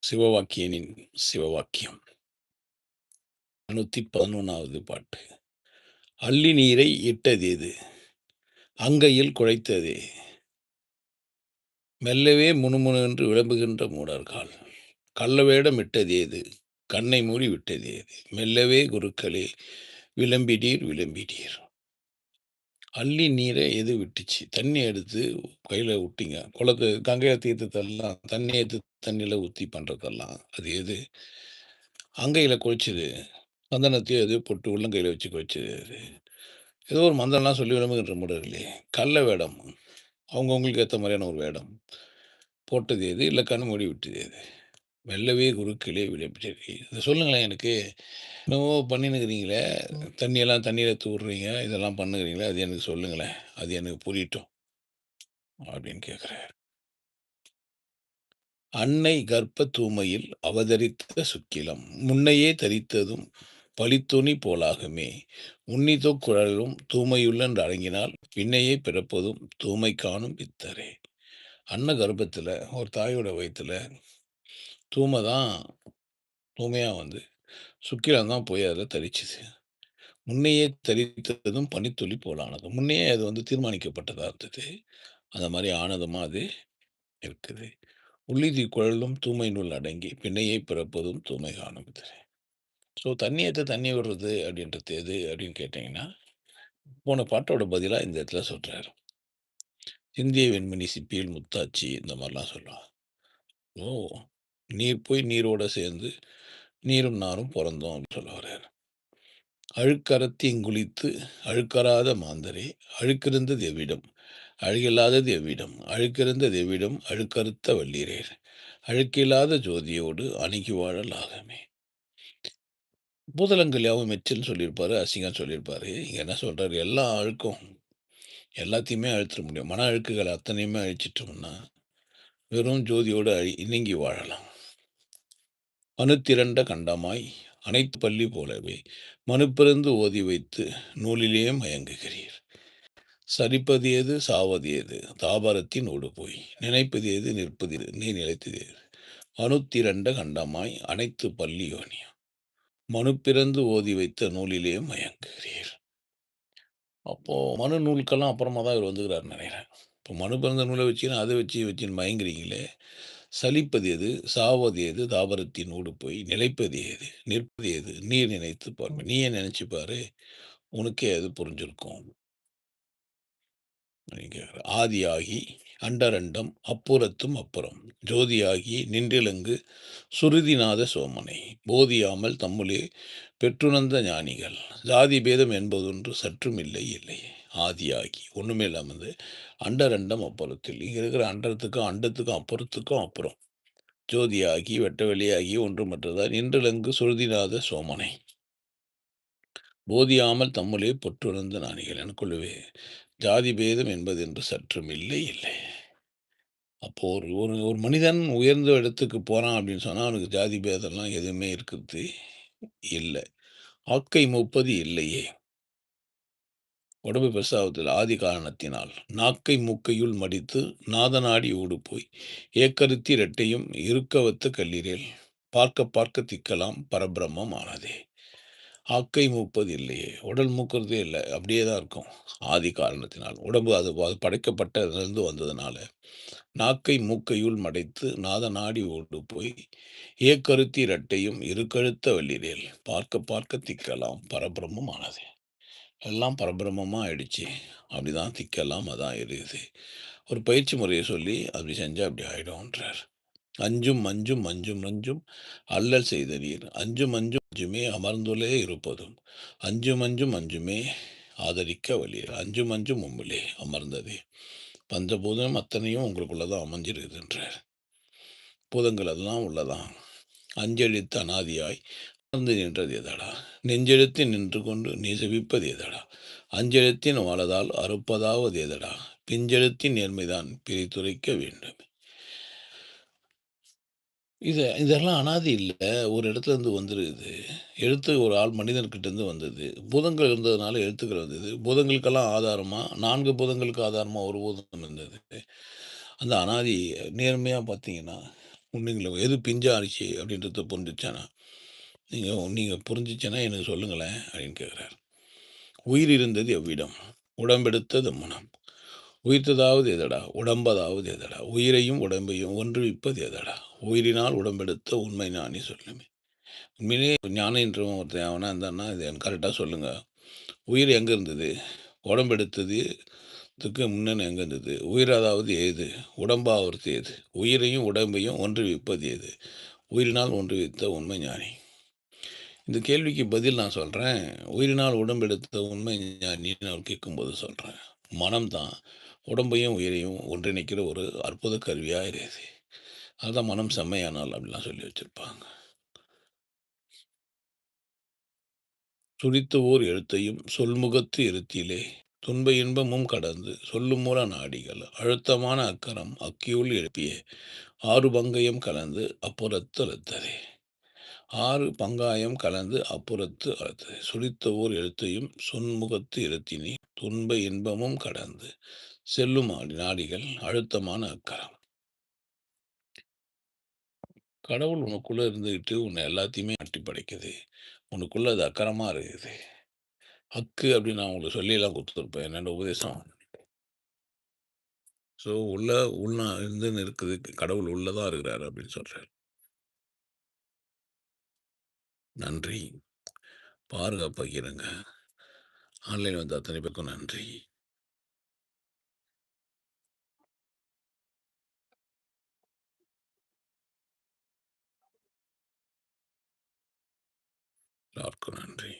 சிவவாக்கியனின் சிவவாக்கியம் 111வது பாட்டு. "அள்ளி நீரை இட்டதேது அங்கையில் குழைத்ததே மெல்லவே முணுமுணுவென்று விளம்புகின்ற மூடர்காள் கள்ளவேடம் இட்டதேது கண்ணை மூடி விட்டதேது மெல்லவே குருக்களே விளம்பிடீர் விளம்பிடீர்." அள்ளி நீரை எது விட்டுச்சு? தண்ணி எடுத்து கையில் விட்டீங்க. கங்கையை தீர்த்தத்தெல்லாம் தண்ணி எடுத்து தண்ணியில் ஊற்றி பண்ணுறதெல்லாம் அது எது? அங்கையில் குளிச்சுது. சந்தனத்தையும் எதையோ போட்டு உள்ளங்கையில வச்சு குளிச்சது அது. ஏதோ ஒரு மந்திரம்லாம் சொல்லி விளம்புகின்ற மூடர்களே! கள்ள வேடம். அவங்கவங்களுக்கு ஏத்த மாரியான ஒரு வேடம். போட்டது எது? இல்ல கண்ண மூடி விட்டது எது? "மெல்லவே குருக்களே விளம்பிடீர்." இத சொல்லுங்களேன் எனக்கு. என்னமோ பண்ணின்னுக்கிறீங்களே, தண்ணியெல்லாம் தண்ணீல தூர்றீங்க, இதெல்லாம் பண்ணுகிறீங்களே, அது எனக்கு சொல்லுங்களேன். அது எனக்கு புரியட்டும். அப்படின்னு கேட்கிறார். "அன்னை கர்ப்ப தூமையில் அவதரித்த சுக்கிலம் முன்னையே தரித்ததும் பழித்துணி போலாகுமே உன்னிதொக் குழலும் தூமையுள்ளென்று அடங்கினால் பின்னையே பிறப்பதும் தூமை காணும் பித்தரே." அன்ன கர்ப்பத்தில் ஒரு தாயோட வயித்துல தூமை தான் தூமையாக வந்து சுக்கிலம் தான் போய் அதில் தரிச்சுது. முன்னையே தரித்ததும் பனித்துளி போலானது. முன்னையே அது வந்து தீர்மானிக்கப்பட்டதா இருந்தது. அந்த மாரி ஆனதமா அது இருக்குது. "உள்ளிதி குழலும் தூமை நூல் அடங்கி பின்னையே பிறப்பதும் தூமை காணும் பித்தரே." ஸோ தண்ணி ஏத்த தண்ணி விடுறது அப்படின்றது எது அப்படின்னு கேட்டிங்கன்னா, போன பாட்டோட பதிலா இந்த இடத்துல சொல்றாரு. "சிந்திய வெண்மணி சிப்பியில் முத்தாச்சி" இந்த மாரிலாம் சொல்லுவாங்க. ஓ! நீர் போய் நீரோட சேர்ந்து நீரும் நாரும் பொறந்தோம் அப்படின்னு சொல்ல வர்றாரு. "அழுக்கறத்தி இங்குளித்து அழுக்கறாத மாந்தரே அழுக்கிருந்தது எவ்விடம் அழகில்லாதது எவ்விடம் அழுக்கிருந்தது எவ்விடம் அழுக்கறுத்த வல்லீரேர் அழுக்கில்லாத ஜோதியோடு அணுகி வாழல் ஆகமே." பூதலங்கள் யாவும் எச்சில்னு சொல்லியிருப்பாரு, அசிங்கம்னு சொல்லியிருப்பாரு. இங்க என்ன சொல்றாரு? எல்லா அழுக்கும் எல்லாத்தையுமே அழிச்சிட முடியும். மன அழுக்குகள் அத்தனையுமே அழிச்சிட்டோம்னா, வெறும் ஜோதியோடு இணங்கி வாழலாம். "அணுத்திரண்ட கண்டமாய் அனைத்து பள்ளி போலவே மனுப்பிறந்து ஓதி வைத்து நூலிலே மயங்குகிறீர். சலிப்பது ஏது சாவது ஏது தாபரத்தின் ஓடு போய் நினைப்பது ஏது நிற்பது ஏது நீ நிலைத்தது ஏது அணுத்திரண்ட கண்டமாய் அனைத்து பள்ளி யோனியும் மனுப்பிறந்து ஓதி வைத்த நூலிலே மயங்குகிறீர்." அப்போ மனு நூலுக்கெல்லாம் அப்புறமா தான் இவர் வந்துக்கிறாருன்னு நினைக்கிறேன். இப்போ மனு பிறந்த நூலை வச்சுக்கின்னு அதை வச்சுன்னு மயங்குறீங்களே. சலிப்பது எது? சாவது எது? தாவரத்தின் ஊடு போய் நிலைப்பது ஏது? நிற்பது ஏது? நீர் நினைத்து பாருங்க. நீயே நினைச்சு பாரு. உனக்கே அது புரிஞ்சிருக்கும். அப்படின்னு கேட்குறார். "ஆதியாகி அண்டரண்டம் அப்புறத்தும் அப்புறம் ஜோதியாகி நின்றிலங்கு சுருதிநாத சோமனை போதியாமல் தம்முளே பெற்றுணர்ந்த ஞானிகள் ஜாதி பேதம் என்பதொன்று சற்றும் இல்லை இல்லை. ஆதியாகி ஒன்றுமே இல்லாமல் வந்து அண்டரண்டம் அப்புறத்தில் இங்கே இருக்கிற அண்டத்துக்கும் அண்டத்துக்கும் அப்புறத்துக்கும் அப்புறம் ஜோதியாகி வெட்ட வெளியாகி ஒன்றுமற்றதால் நின்றிலங்கு சுருதிநாத சோமனை போதியாமல் தம்முளே பொற்றுணர்ந்த ஞானிகள் எனக்குள்ளவே ஜாதி பேதம் என்பதென்று சற்றும் இல்லை இல்லை." அப்போ ஒரு ஒரு ஒரு மனிதன் உயர்ந்த இடத்துக்கு போறான் அப்படின்னு சொன்னா, அவனுக்கு ஜாதி பேதம்லாம் எதுவுமே இருக்கிறது இல்ல. "ஆக்கை மூப்பது இல்லையே உடம்பு பெருசாவதில்ல ஆதி காரணத்தினால் நாக்கை மூக்கையுள் மடித்து நாதநாடி ஓடுபோய் ஏக்கருத்தி இரட்டையும் இருக்கவத்த கல்லீரேல் பார்க்க பார்க்க திக்கலாம் பரபிரம்மம் ஆனதே." ஆக்கை மூப்பது இல்லையே, உடல் மூக்கிறதே இல்ல. அப்படியே தான் இருக்கும். ஆதி காரணத்தினால். உடம்பு அது அது படைக்கப்பட்டதிலிருந்து வந்ததுனால. நாக்கை மூக்கையுள் மடைத்து நாத நாடி ஓடு போய் ஏக்கருத்தி இரட்டையும் இருக்கழுத்த வல்லிரேல் பார்க்க பார்க்க திக்கலாம் பரபிரம்மம் ஆனது. எல்லாம் பரபிரம்மமா ஆயிடுச்சு. அப்படிதான் திக்கலாம் அதான் இருக்குது. ஒரு பயிற்சி முறையை சொல்லி அப்படி செஞ்சா அப்படி ஆயிடும்ன்றார். "அஞ்சும் மஞ்சும் மஞ்சும் நஞ்சும் அல்லல் செய்த நீர் அஞ்சும் அஞ்சும் அஞ்சுமே அமர்ந்துலே இருப்பதும் அஞ்சும் அஞ்சும் அஞ்சுமே ஆதரிக்க வழியர் அஞ்சும் அஞ்சும் உம்மிலே அமர்ந்ததே பஞ்சபூதம் அத்தனையும் உங்களுக்குள்ளதான் அமைஞ்சிருக்குதுன்றார். பூதங்கள் எல்லாம் உள்ளதான். அஞ்செழுத்து அனாதியாய் அமர்ந்து நின்றது எதடா நெஞ்செழுத்து நின்று கொண்டு நீ செவிப்பது எதடா அஞ்செழுத்தின் வாழதால் அறுப்பதாவது எதடா பிஞ்செழுத்தின் நேர்மைதான் பிரித்துரைக்க வேண்டும்." இதெல்லாம் அனாதி இல்ல. ஒரு இடத்துலருந்து வந்துருக்குது. எழுத்து ஒரு மனிதன்கிட்டேருந்து வந்தது. பூதங்கள் இருந்ததுனால எழுத்துக்கள் வந்தது. பூதங்களுக்கெல்லாம் ஆதாரமா 4 பூதங்களுக்கு ஆதாரமா ஒரு பூதம் இருந்தது. அந்த அனாதி நேர்மையா பார்த்தீங்கன்னா, உண்மைங்களா? எது பிஞ்சா அரிசி அப்படின்றத புரிஞ்சுச்சானா? நீங்க நீங்க புரிஞ்சுச்சுன்னா எனக்கு சொல்லுங்களேன் அப்படின்னு கேட்குறாரு. உயிர் இருந்தது எவ்விடம்? உடம்பெடுத்தது மனம். உயிர்த்ததாவது எதடா? உடம்பதாவது எதடா? உயிரையும் உடம்பையும் ஒன்றுவிப்பது எதடா? உயிரினால் உடம்பெடுத்த உண்மை ஞானி சொல்லுமே. உண்மையிலேயே ஞானின்றவன் ஒருத்தன் எவனா இருந்தான்னா, இது எனக்கு கரெக்ட்டா சொல்லுங்க. உயிர் எங்க இருந்தது? உடம்பெடுத்ததுக்கு முன்னன எங்க இருந்தது? உயிராதாவது ஏது? உடம்பாவது ஏது? உயிரையும் உடம்பையும் ஒன்றுவிப்பது எது? உயிரினால் ஒன்றுவித்த உண்மை ஞானி. இந்த கேள்விக்கு பதில் நான் சொல்றேன். உயிரினால் உடம்பெடுத்த உண்மை ஞானின்னு அவர் கேட்கும்போது சொல்றேன். மனம் தான் உடம்பையும், உயிரையும் ஒன்றிணைக்கிற ஒரு அற்புத கருவியா இருக்குது. அதுதான் மனம் செம்மையானால் அப்படிலாம் சொல்லி வச்சிருப்பாங்க. துடித்த ஓர் எழுத்தையும் சொல்முகத்து இருத்திலே துன்ப இன்பமும் கடந்து சொல்லுமுற நாடிகள் அழுத்தமான அக்கரம் அக்கியுள் எழுப்பிய ஆறு பங்கயம் கலந்து அப்புறத்து அழுத்ததே. ஆறு பங்காயம் கலந்து அப்புறத்து அழுத்ததே. சுழித்த ஓர் எழுத்தையும் சொன்முகத்து இருத்தினி துன்ப இன்பமும் கடந்து செல்லும் நாடிகள் அழுத்தமான அக்கரம். கடவுள் உனக்குள்ள இருந்துகிட்டு உன்னை எல்லாத்தையுமே ஆட்டி படைக்குது. உனக்குள்ள அது அக்கரமா இருக்குது. ஹக்கு அப்படின்னு நான் உங்களுக்கு சொல்லியெல்லாம் குடுத்துருப்பேன். என்னோட உபதேசம். ஸோ உள்ள இருந்துன்னு இருக்குது. கடவுள் உள்ள தான் இருக்கிறாரு அப்படின்னு சொல்றாரு. நன்றி. பாதுகாப்பா இருங்க. ஆன்லைன் வந்த அத்தனை பேருக்கும் நன்றி. எல்லாருக்கும் நன்றி.